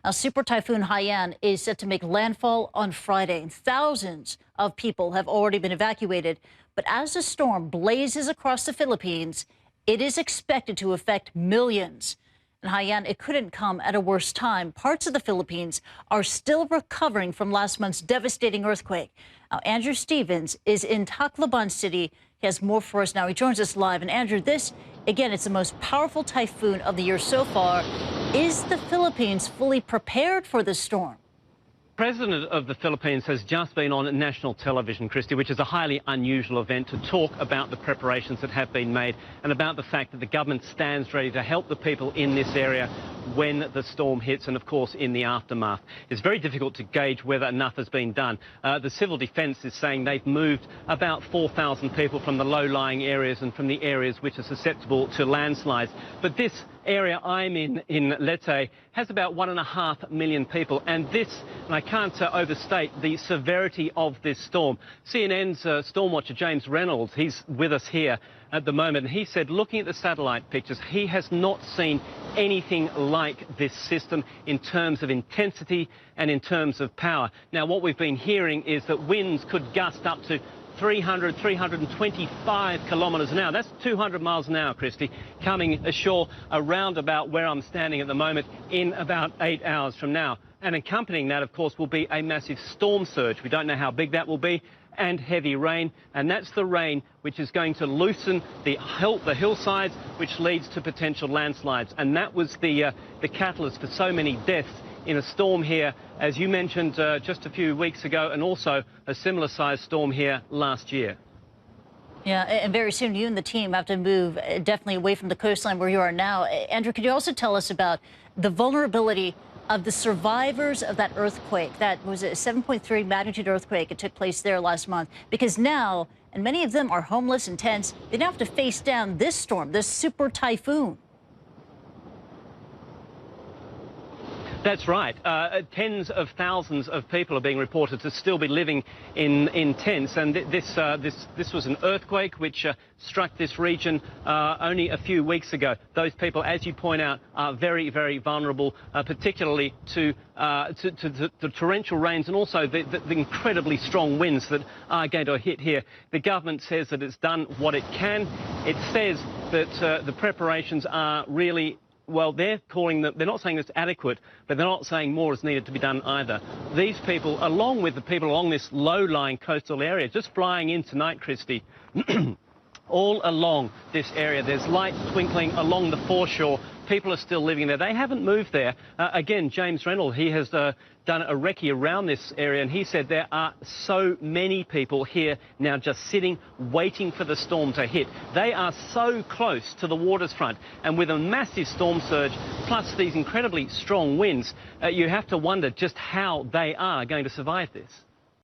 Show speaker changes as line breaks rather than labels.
Now, Super-typhoon Haiyan is set to make landfall on Friday, and thousands of people have already been evacuated. But as the storm blazes across the Philippines, it is expected to affect millions. And Haiyan, it couldn't come at a worse time. Parts of the Philippines are still recovering from last month's devastating earthquake. Now, Andrew Stevens is in Tacloban City. He has more for us now. He joins us live. And Andrew, this, again, it's the most powerful typhoon of the year so far. Is the Philippines fully prepared for this storm?
The President of the Philippines has just been on national television, Christy, which is a highly unusual event, to talk about the preparations that have been made and about the fact that the government stands ready to help the people in this area when the storm hits and, of course, in the aftermath. It's very difficult to gauge whether enough has been done. The Civil Defence is saying they've moved about 4,000 people from the low-lying areas and from the areas which are susceptible to landslides. But this area I'm in Leyte, has about 1.5 million people, and this, and I can't overstate the severity of this storm. CNN's storm watcher James Reynolds, he's with us here at the moment, and he said, looking at the satellite pictures, he has not seen anything like this system in terms of intensity and in terms of power. Now, what we've been hearing is that winds could gust up to 300, 325 kilometres an hour. That's 200 miles an hour, Christy, coming ashore around about where I'm standing at the moment in about 8 hours from now. And accompanying that, of course, will be a massive storm surge. We don't know how big that will be, and heavy rain. And that's the rain which is going to loosen the hillsides, which leads to potential landslides. And that was the catalyst for so many deaths in a storm here, as you mentioned just a few weeks ago, and also a similar sized storm here last year.
Yeah, and very soon you and the team have to move definitely away from the coastline where you are now. Andrew, could you also tell us about the vulnerability of the survivors of that earthquake? That was a 7.3 magnitude earthquake. It took place there last month. Because now, and many of them are homeless in tents, they now have to face down this storm, this super typhoon.
That's right. Tens of thousands of people are being reported to still be living in tents, and this was an earthquake which struck this region only a few weeks ago. Those people, as you point out, are very, very vulnerable, particularly to the torrential rains and also the incredibly strong winds that are going to hit here. The government says that it's done what it can. It says that the preparations are really, well, they're not saying it's adequate, but they're not saying more is needed to be done either. These people, along with the people along this low-lying coastal area, just flying in tonight, Christy, all along this area, there's lights twinkling along the foreshore. People are still living there. They haven't moved there. Again, James Reynolds, he has done a recce around this area, and he said there are so many people here now just sitting, waiting for the storm to hit. They are so close to the water's front, and with a massive storm surge, plus these incredibly strong winds, you have to wonder just how they are going to survive this.